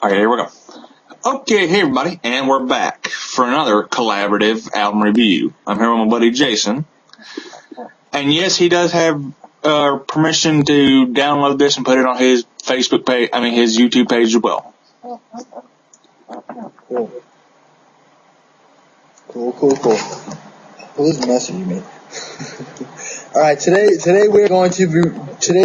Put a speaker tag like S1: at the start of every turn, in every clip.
S1: Okay, here we go. Okay, hey everybody, and we're back for another collaborative album review. I'm here with my buddy Jason, and yes, he does have permission to download this and put it on his Facebook page. His YouTube page as well.
S2: Cool. Who's messaging me? All right, today we're going to be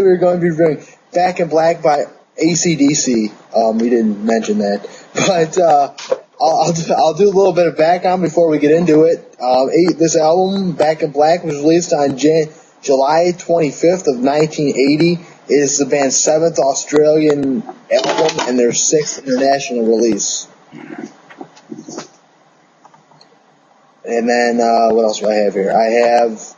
S2: reviewing Back in Black by AC/DC. We didn't mention that, but I'll do a little bit of background before we get into it. This album, Back in Black, was released on July 25th of 1980. It is the band's 7th Australian album and their 6th international release. And then what else do I have here? I have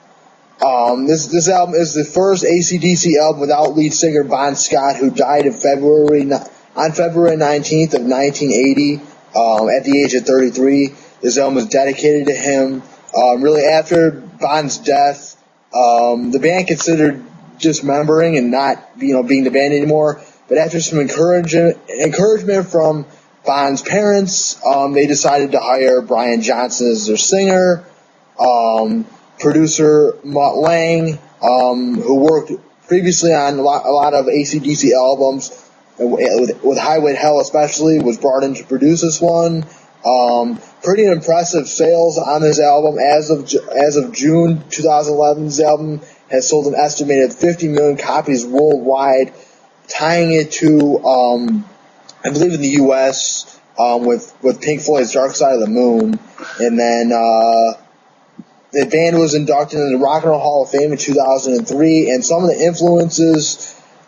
S2: this album is the first AC/DC album without lead singer Bon Scott, who died on February 19th of 1980 at the age of 33. This album was dedicated to him. Really, after Bon's death, the band considered dismembering and not being the band anymore. But after some encouragement from Bon's parents, they decided to hire Brian Johnson as their singer. Producer Mutt Lange, who worked previously on a lot of AC/DC albums, with Highway to Hell especially, was brought in to produce this one. Pretty impressive sales on this album. As of June 2011, this album has sold an estimated 50 million copies worldwide, tying it to, I believe in the U.S., with Pink Floyd's Dark Side of the Moon. And then the band was inducted into the Rock and Roll Hall of Fame in 2003, and some of the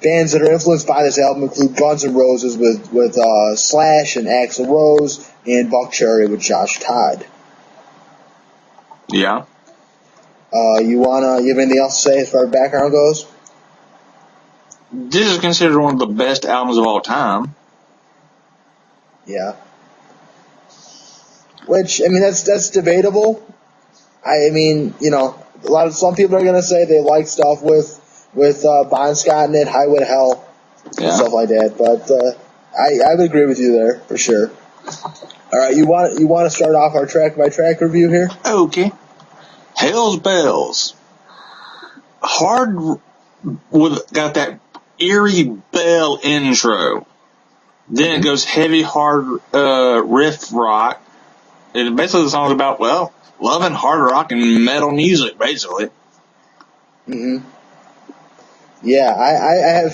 S2: bands that are influenced by this album include Guns N' Roses with Slash and Axl Rose, and Buckcherry with Josh Todd.
S1: Yeah.
S2: You have anything else to say as far as background goes?
S1: This is considered one of the best albums of all time.
S2: Yeah. Which, that's debatable. Some people are gonna say they like stuff with Bon Scott in it, Highway to Hell, and stuff like that. But I would agree with you there for sure. All right, you want to start off our track by track review here?
S1: Okay. Hell's Bells. Hard got that eerie bell intro. Then it goes heavy, hard riff rock. And basically the song's about, love and hard rock and metal music, basically.
S2: Yeah, I have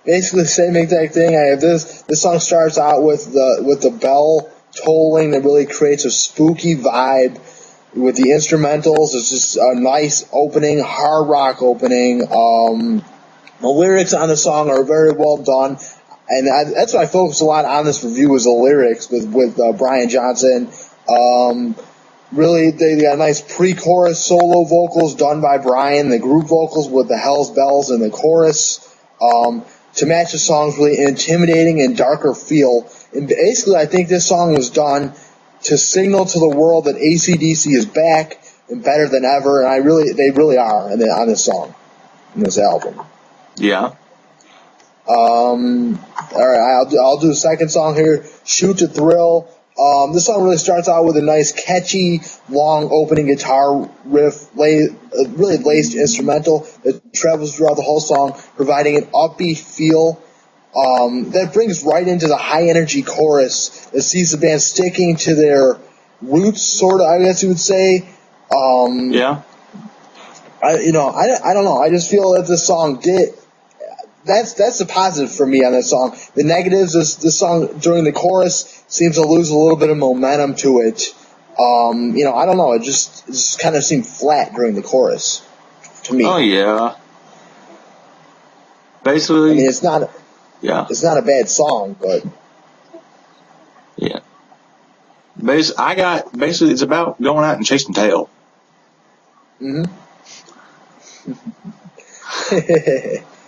S2: basically the same exact thing. I have this song starts out with the bell tolling that really creates a spooky vibe with the instrumentals. It's just a nice opening, hard rock opening. The lyrics on the song are very well done. And that's why I focus a lot on this review, is the lyrics with Brian Johnson. Really, they got nice pre-chorus solo vocals done by Brian, the group vocals with the Hell's Bells and the chorus, to match the song's really intimidating and darker feel. And basically, I think this song was done to signal to the world that AC/DC is back and better than ever, and they really are on this song, in this album.
S1: Yeah.
S2: All right, I'll do a second song here, Shoot to Thrill. This song really starts out with a nice, catchy, long opening guitar riff, really laced instrumental that travels throughout the whole song, providing an upbeat feel that brings right into the high-energy chorus that sees the band sticking to their roots, sort of, I guess you would say.
S1: Yeah.
S2: I don't know. I just feel that this song did. That's the positive for me on this song. The negatives is this song during the chorus seems to lose a little bit of momentum to it. I don't know. It just kind of seemed flat during the chorus to me.
S1: Oh yeah. Basically,
S2: it's not.
S1: Yeah.
S2: It's not a bad song, but
S1: yeah. Basically it's about going out and chasing tail.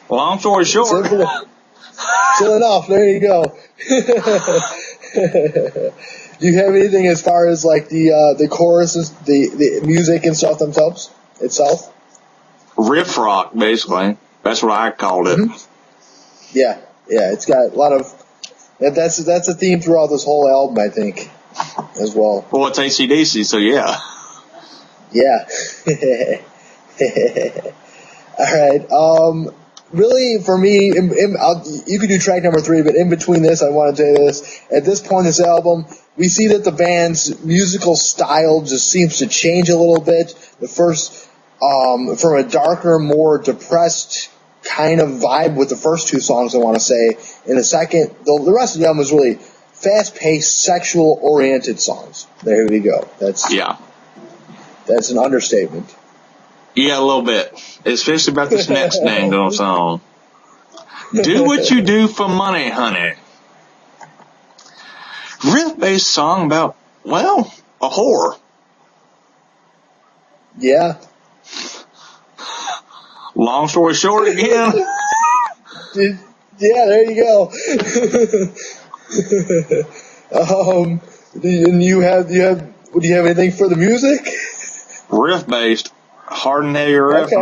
S1: Long story short.
S2: Simple enough. There you go. Do you have anything as far as like the choruses, the music and stuff themselves itself?
S1: Riff rock, basically. That's what I called it.
S2: Yeah, it's got a lot of That's a theme throughout this whole album, I think, as well.
S1: Well, it's AC/DC, so yeah.
S2: Yeah. All right. Really, for me, you could do track number 3, but in between this, I want to say this. At this point in this album, we see that the band's musical style just seems to change a little bit. The first, from a darker, more depressed kind of vibe with the first 2 songs, I want to say. In the second, the rest of the album is really fast-paced, sexual-oriented songs. There we go. That's an understatement.
S1: Yeah, a little bit. Especially about this next dang song. Do what you do for money, honey. Riff-based song about, well, a whore.
S2: Yeah.
S1: Long story short again.
S2: Yeah, there you go. And do you have anything for the music?
S1: Riff-based. Hard and heavy riff.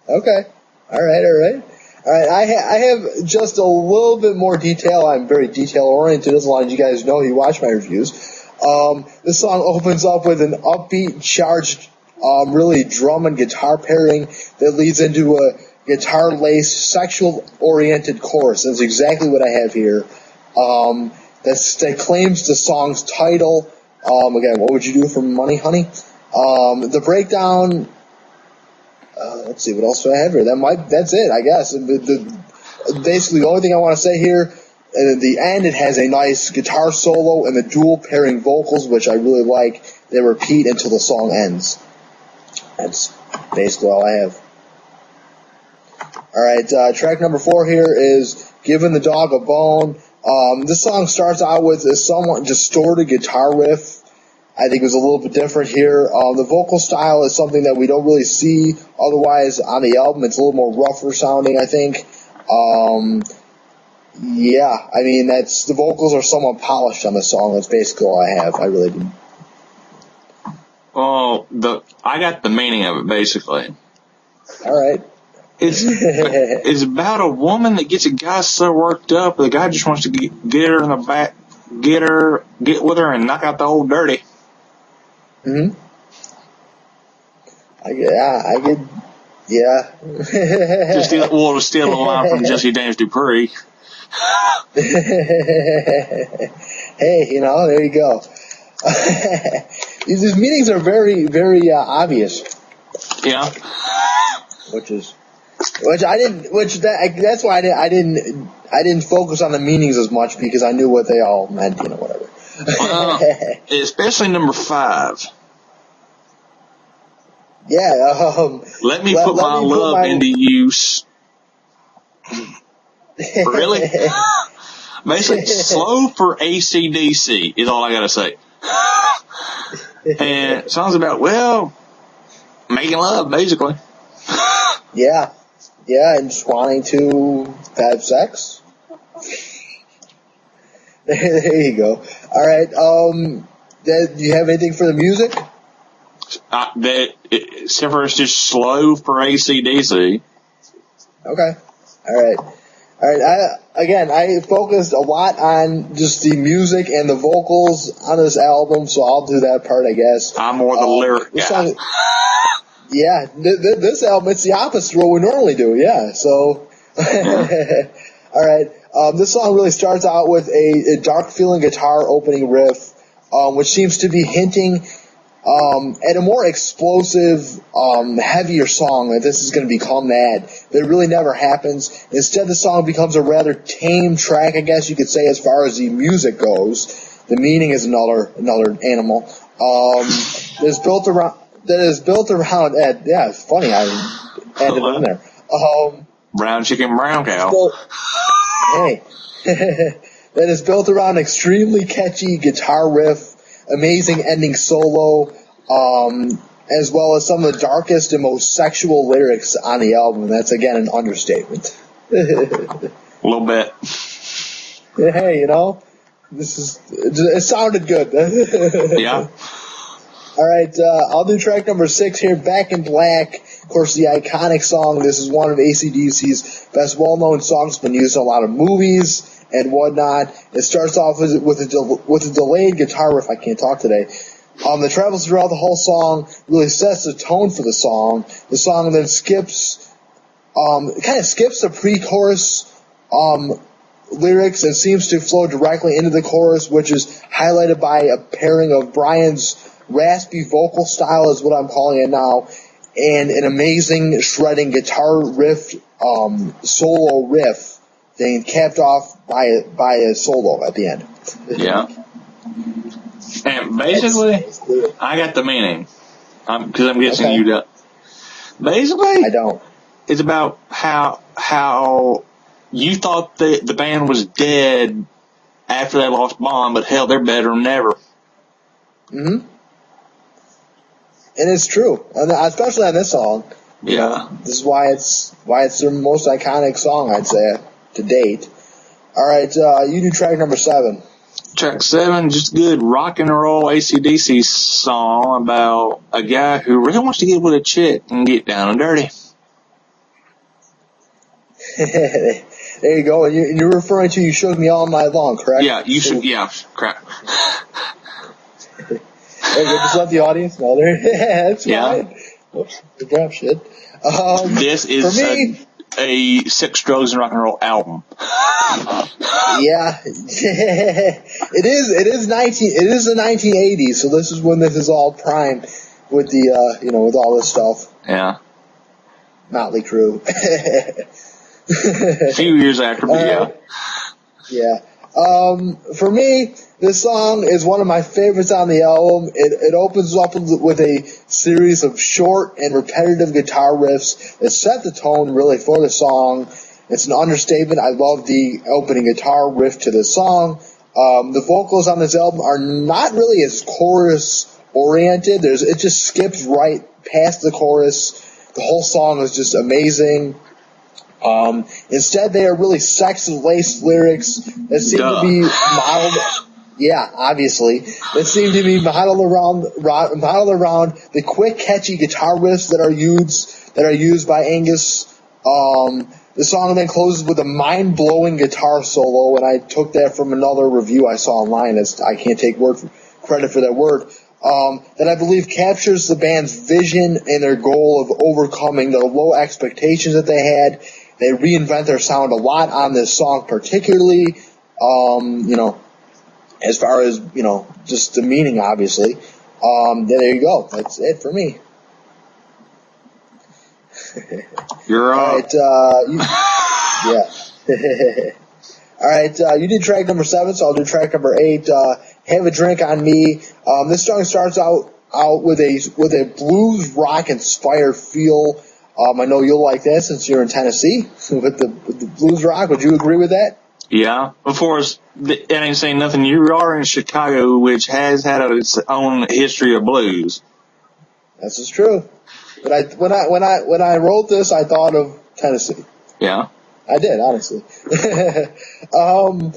S2: Okay. All right. I have just a little bit more detail. I'm very detail-oriented, as long as you guys know you watch my reviews. This song opens up with an upbeat, charged, really drum and guitar pairing that leads into a guitar-laced, sexual-oriented chorus. That's exactly what I have here. That claims the song's title. Again, what would you do for money, honey? The breakdown. Let's see, what else do I have here? That's it, I guess. Basically, the only thing I want to say here, and at the end, it has a nice guitar solo and the dual pairing vocals, which I really like. They repeat until the song ends. That's basically all I have. All right, track number 4 here is "Giving the Dog a Bone." This song starts out with a somewhat distorted guitar riff. I think it was a little bit different here. The vocal style is something that we don't really see otherwise on the album. It's a little more rougher sounding, I think. Yeah, I mean, the vocals are somewhat polished on the song. That's basically all I have. I really didn't.
S1: Well, I got the meaning of it, basically.
S2: All right.
S1: It's about a woman that gets a guy so worked up, the guy just wants to get her in the back, get with her and knock out the old dirty.
S2: Mm-hmm. Yeah.
S1: to steal a line from Jesse James Dupree.
S2: Hey, there you go. These meanings are very, very obvious.
S1: Yeah.
S2: That's why I didn't focus on the meanings as much, because I knew what they all meant, whatever.
S1: Especially number 5.
S2: Yeah.
S1: Let me put my love into use. Really? Basically, slow for AC/DC is all I gotta say. And songs about, well, making love, basically.
S2: Yeah, and just wanting to have sex. There you go. All right. Do you have anything for the music?
S1: Except for it's just slow for AC/DC.
S2: Okay. All right. I focused a lot on just the music and the vocals on this album, so I'll do that part, I guess.
S1: I'm more the lyric guy.
S2: Yeah, this album, it's the opposite of what we normally do, yeah, so. All right, this song really starts out with a dark-feeling guitar opening riff, which seems to be hinting at a more explosive, heavier song, that this is going to become that, but it really never happens. Instead, the song becomes a rather tame track, I guess you could say, as far as the music goes. The meaning is another animal. That is built around. Yeah, it's funny. I added it in there.
S1: Brown chicken, brown cow.
S2: Hey. That is built around extremely catchy guitar riff, amazing ending solo, as well as some of the darkest and most sexual lyrics on the album. That's, again, an understatement.
S1: A little bit.
S2: Hey, it sounded good.
S1: Yeah.
S2: All right, I'll do track number 6 here, Back in Black. Of course, the iconic song. This is one of AC/DC's best well-known songs. It's been used in a lot of movies and whatnot. It starts off with a delayed guitar riff. I can't talk today. That travels throughout the whole song, really sets the tone for the song. The song then skips, it kind of skips the pre-chorus lyrics and seems to flow directly into the chorus, which is highlighted by a pairing of Brian's raspy vocal style, is what I'm calling it now, and an amazing shredding guitar riff, solo riff, then capped off by a solo at the end.
S1: Yeah. And basically, I got the meaning, because I'm guessing you don't. Basically,
S2: I don't.
S1: It's about how you thought the band was dead after they lost Bond, but hell, they're better than ever.
S2: Mm-hmm. And it's true, and especially on this song.
S1: Yeah.
S2: This is why it's their most iconic song, I'd say, to date. All right, you do track number 7.
S1: Track 7, just good rock and roll AC/DC song about a guy who really wants to get with a chick and get down and dirty.
S2: There you go. And you're referring to "You Shook Me All Night Long," correct?
S1: Yeah, you should. Yeah, crap.
S2: Just let the audience know there. Yeah, that's fine. Whoops, good job, shit.
S1: This is
S2: for me,
S1: a sex, drugs, and rock and roll album.
S2: Yeah, it is. It is the 1980s, so this is when this is all prime with the with all this stuff.
S1: Yeah.
S2: Motley Crue.
S1: A few years after, but yeah.
S2: Yeah. For me, this song is one of my favorites on the album. It opens up with a series of short and repetitive guitar riffs that set the tone really for the song. It's an understatement. I love the opening guitar riff to this song. The vocals on this album are not really as chorus-oriented. It just skips right past the chorus. The whole song is just amazing. Instead, they are really sex-laced lyrics that seem to be modeled. Yeah, obviously, that seem to be modeled around the quick, catchy guitar riffs that are used by Angus. The song then closes with a mind-blowing guitar solo, and I took that from another review I saw online. I can't take credit for that word. That I believe captures the band's vision and their goal of overcoming the low expectations that they had. They reinvent their sound a lot on this song, particularly, as far as, just the meaning, obviously. There you go. That's it for me.
S1: You're
S2: All right, yeah. All right, you did track number 7, so I'll do track number 8. Have a Drink on Me. This song starts out with a blues rock inspired feel. I know you'll like that since you're in Tennessee with the blues rock. Would you agree with that?
S1: Yeah. Of course, it ain't saying nothing. You are in Chicago, which has had its own history of blues.
S2: This is true. But when I wrote this, I thought of Tennessee.
S1: Yeah.
S2: I did, honestly. And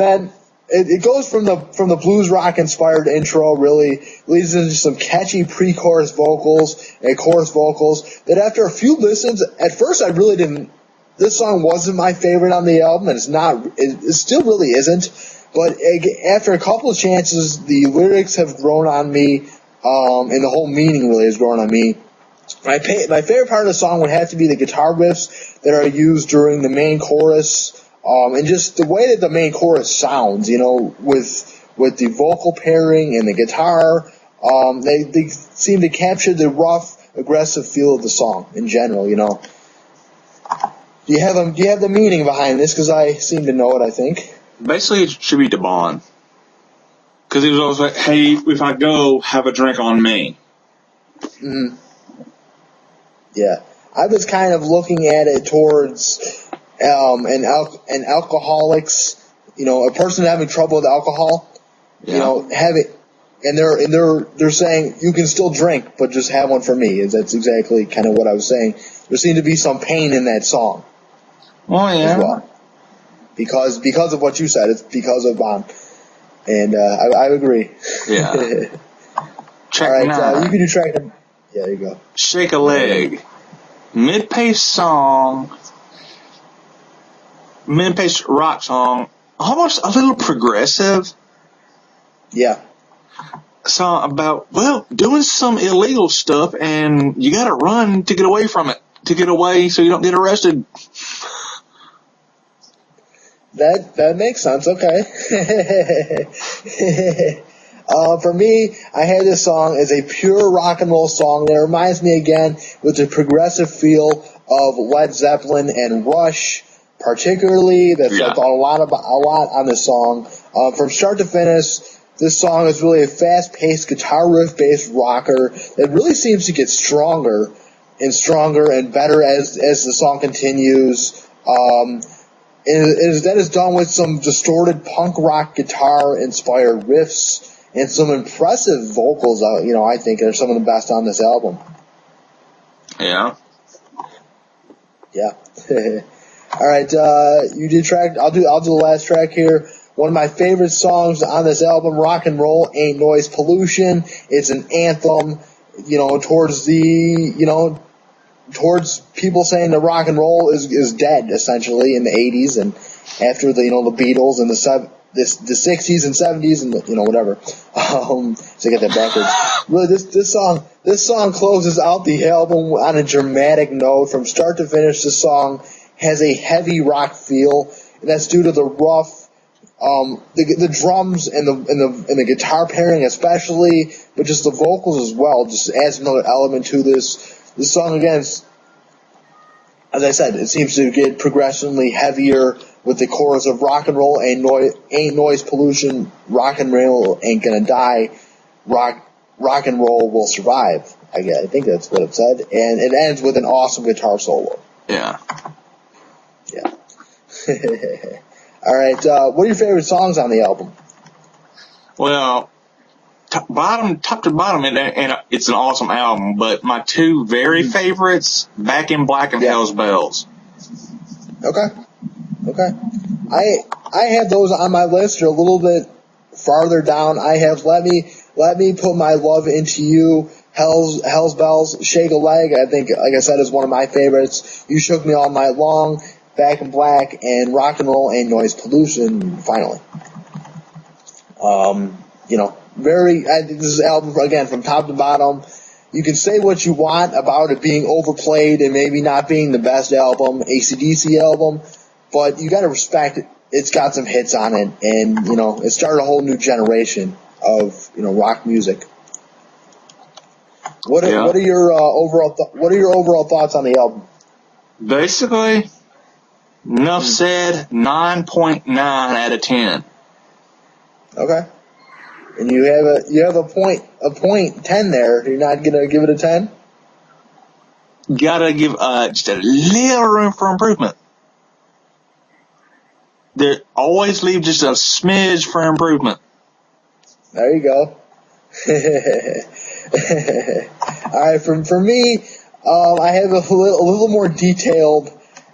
S2: then it goes from the blues rock inspired intro, really leads into some catchy pre-chorus vocals and chorus vocals that after a few listens, at first I really didn't. This song wasn't my favorite on the album, and it still really isn't. But after a couple of chances, the lyrics have grown on me, and the whole meaning really has grown on me. My favorite part of the song would have to be the guitar riffs that are used during the main chorus, and just the way that the main chorus sounds, with the vocal pairing and the guitar. They seem to capture the rough, aggressive feel of the song in general. Do you have the meaning behind this? Because I seem to know it. I think
S1: Basically, it should be DeBond. Because he was always like, hey, if I go, have a drink on me.
S2: Mm-hmm. Yeah, I was kind of looking at it towards an alcoholics, a person having trouble with alcohol, and they're saying you can still drink, but just have one for me. That's exactly kind of what I was saying. There seemed to be some pain in that song.
S1: Oh yeah.
S2: As well. Because of what you said, it's because of and I agree.
S1: Yeah. Track
S2: All right,
S1: 9.
S2: you can do track 9. Yeah, there you go.
S1: Shake a Leg. Mid-paced rock song almost a little progressive
S2: Yeah.
S1: song about, well, doing some illegal stuff and you got to run to get away from it, to get away so you don't get arrested.
S2: That makes sense. Okay. For me, I had this song as a pure rock and roll song that reminds me again with the progressive feel of Led Zeppelin and Rush, particularly. That's I thought a lot on this song. From start to finish, this song is really a fast-paced guitar riff-based rocker that really seems to get stronger and better as the song continues. That is done with some distorted punk rock guitar inspired riffs and some impressive vocals. I think are some of the best on this album.
S1: Yeah.
S2: Yeah. All right. You did track. I'll do the last track here. One of my favorite songs on this album, "Rock and Roll Ain't Noise Pollution." It's an anthem, towards people saying that rock and roll is dead, essentially, in the 80s and after the Beatles and the 60s and 70s and whatever. So I get that backwards. Really, this song closes out the album on a dramatic note from start to finish. This song has a heavy rock feel, and that's due to the rough, the drums and the guitar pairing especially, but just the vocals as well. Just adds another element to this. This song, again, as I said, it seems to get progressively heavier with the chorus of "Rock and roll ain't noise pollution, rock and roll ain't gonna die, rock and roll will survive." I think that's what it said. And it ends with an awesome guitar solo.
S1: Yeah.
S2: Yeah. All right, what are your favorite songs on the album?
S1: Well, top to bottom, and it's an awesome album, but my two very favorites, Back in Black and Hell's Bells.
S2: Okay. I have those on my list. They're a little bit farther down. I have Let Me Put My Love Into You, Hell's Bells, Shake a Leg. I think, like I said, is one of my favorites. You Shook Me All Night Long, Back in Black, and Rock and Roll Ain't Noise Pollution, finally. This album, again, from top to bottom, you can say what you want about it being overplayed and maybe not being the best album, AC/DC album, but you gotta respect it. It's got some hits on it, and, it started a whole new generation of, rock music. What are your overall thoughts on the album?
S1: Basically, enough said, 9.9 out of 10.
S2: Okay. And you have a point 10 there. You're not gonna give it a 10?
S1: Gotta give just a little room for improvement. There always leave just a smidge for improvement.
S2: There you go. All right, for me, I have a little more detailed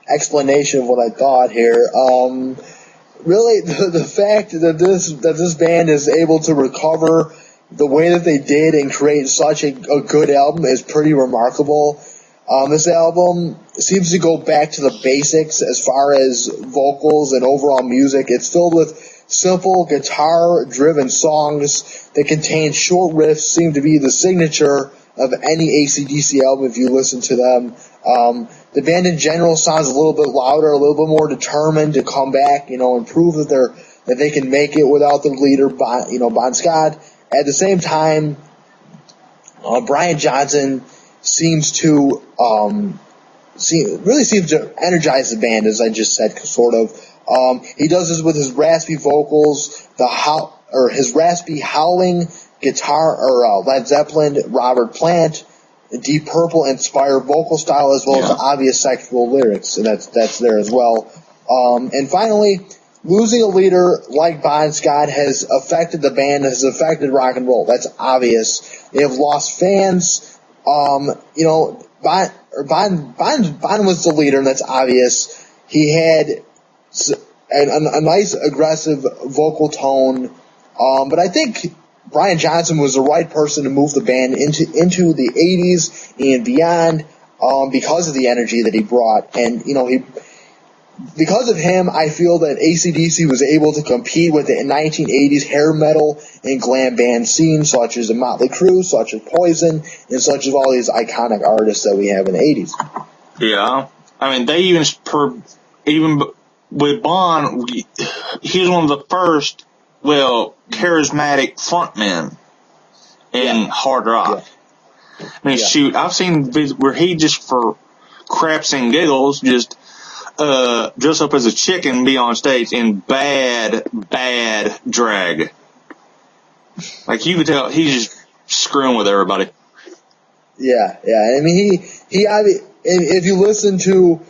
S2: explanation of what I thought here. Really, the fact that this band is able to recover the way that they did and create such a good album is pretty remarkable. This album seems to go back to the basics as far as vocals and overall music. It's filled with simple guitar-driven songs that contain short riffs, seem to be the signature of any AC/DC album if you listen to them. The band in general sounds a little bit louder, a little bit more determined to come back, and prove that they can make it without the leader, Bon Scott. At the same time, Brian Johnson seems to energize the band, as I just said, sort of. He does this with his raspy vocals, his raspy howling guitar, or Led Zeppelin, Robert Plant, Deep Purple inspired vocal style, as well as obvious sexual lyrics, and that's there as well. And finally, losing a leader like Bon Scott has affected the band, has affected rock and roll. That's obvious. They have lost fans. Bon was the leader, and that's obvious. He had a nice aggressive vocal tone, but I think Brian Johnson was the right person to move the band into the 80s and beyond, because of the energy that he brought. And, because of him, I feel that AC/DC was able to compete with the 1980s hair metal and glam band scene, such as the Motley Crue, such as Poison, and such as all these iconic artists that we have in the 80s.
S1: Yeah. I mean, they even with Bond, he was one of the first, charismatic frontmen in hard rock. Yeah. I mean, shoot, I've seen where he just, for craps and giggles, just dress up as a chicken and be on stage in bad drag. Like, you could tell he's just screwing with everybody.
S2: Yeah. I mean, if you listen to,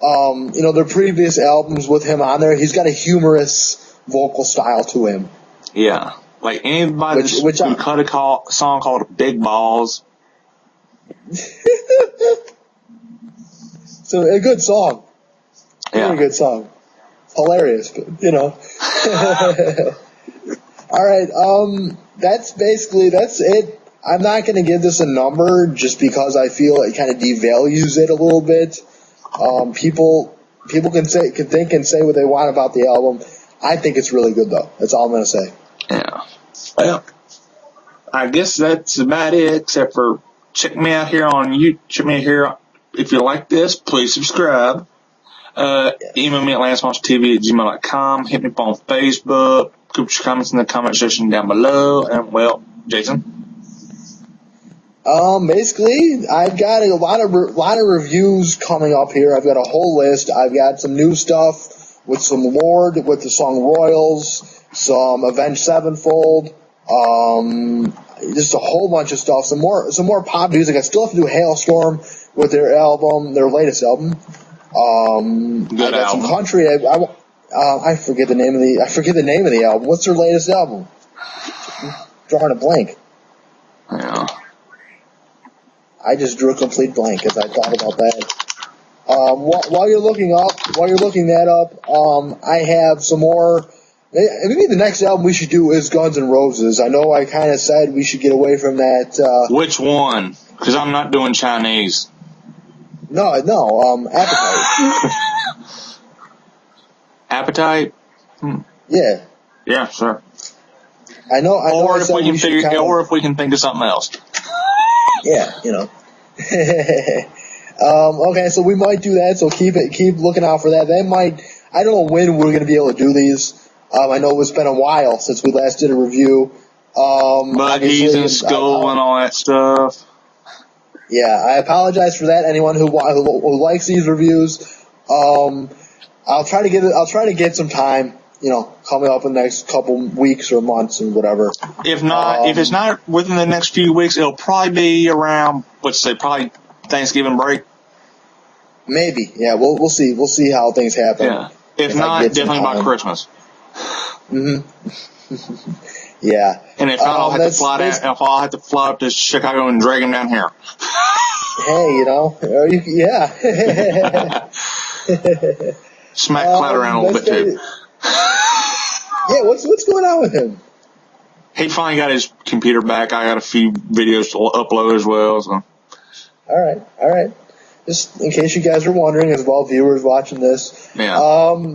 S2: their previous albums with him on there, he's got a humorous vocal style to him.
S1: Yeah. Like, anybody who cut a song called Big Balls.
S2: So, a good song.
S1: Yeah.
S2: Very good song. Hilarious, but, All right, that's it. I'm not going to give this a number just because I feel it kind of devalues it a little bit. People can think and say what they want about the album. I think it's really good, though. That's all I'm going to say.
S1: Yeah. Well, I guess that's about it, except for check me out here on YouTube. Check me out here. If you like this, please subscribe. Email me at lancemosstv@gmail.com. Hit me up on Facebook. Put your comments in the comment section down below. And, Jason?
S2: Basically, I've got a lot of reviews coming up here. I've got a whole list. I've got some new stuff with some Lord, with the song Royals, some Avenged Sevenfold, just a whole bunch of stuff. Some more pop music. I still have to do Hailstorm with their latest album.
S1: Good
S2: I got
S1: album.
S2: some country. I forget the name of the album. What's their latest album? Drawing a blank.
S1: Yeah.
S2: I just drew a complete blank as I thought about that. While you're looking that up, I have some more. Maybe the next album we should do is Guns N' Roses. I know I kind of said we should get away from that.
S1: Which one? Because I'm not doing Chinese.
S2: No, Appetite.
S1: Appetite?
S2: Yeah.
S1: Yeah, sure.
S2: I know.
S1: Or if we can think of something else.
S2: Yeah, okay, so we might do that. So keep looking out for that. I don't know when we're going to be able to do these. I know it's been a while since we last did a review.
S1: But he's in school and all that stuff.
S2: Yeah, I apologize for that. Anyone who likes these reviews, I'll try to get some time, coming up in the next couple weeks or months and whatever.
S1: If it's not within the next few weeks, it'll probably be around, probably Thanksgiving break.
S2: Maybe, yeah. We'll see. We'll see how things happen.
S1: Yeah. If not, definitely by Christmas.
S2: Mhm. Yeah.
S1: And if not, I'll have to fly up to Chicago and drag him down here.
S2: Hey, yeah.
S1: Smack Cloud around a little bit too.
S2: Yeah, what's going on with him?
S1: He finally got his computer back. I got a few videos to upload as well. So.
S2: All right. Just in case you guys are wondering, as well, viewers watching this.
S1: Yeah.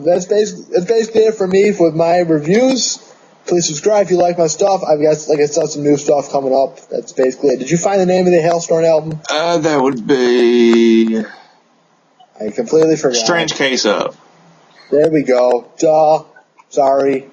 S2: That's basically it for me with my reviews. Please subscribe if you like my stuff. I've got, like I said, some new stuff coming up. That's basically it. Did you find the name of the Hailstorm album?
S1: That would be.
S2: I completely forgot.
S1: Strange Case of.
S2: There we go. Duh. Sorry.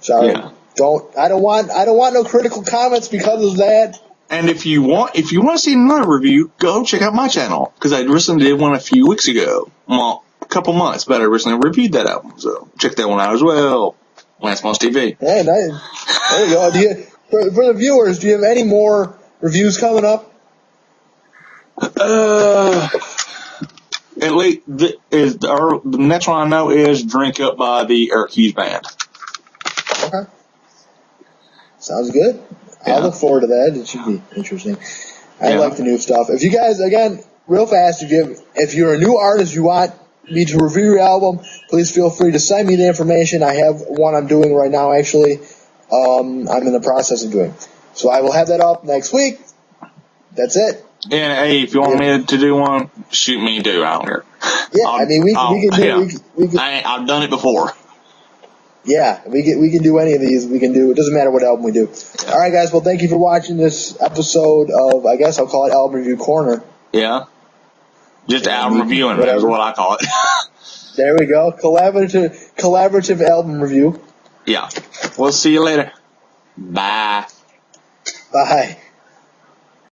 S1: Yeah.
S2: I don't want no critical comments because of that.
S1: And if you want to see another review, go check out my channel, because I recently did one a few weeks ago. Well, a couple months, but I recently reviewed that album, so check that one out as well. LanceMosstv.
S2: Hey, nice. There you go. For the viewers, do you have any more reviews coming up?
S1: At least the next one I know is Drink Up by the Eric Hughes Band.
S2: Okay. Sounds good.
S1: Yeah.
S2: I'll look forward to that. It should be interesting. I like the new stuff. If you guys, again, real fast, if you're a new artist, you want me to review your album, please feel free to send me the information. I have one I'm doing right now, actually. I'm in the process of doing. So I will have that up next week. That's it.
S1: And hey, if you want me to do one, shoot me too. I don't care.
S2: Yeah, I mean, we can do.
S1: I've done it before.
S2: Yeah, we can do any of these. We can do. It doesn't matter what album we do.
S1: Yeah.
S2: All right, guys. Well, thank you for watching this episode of. I guess I'll call it Album Review Corner.
S1: Yeah. Just album reviewing. That's what I call it.
S2: There we go. Collaborative album review.
S1: Yeah. We'll see you later. Bye.
S2: Bye.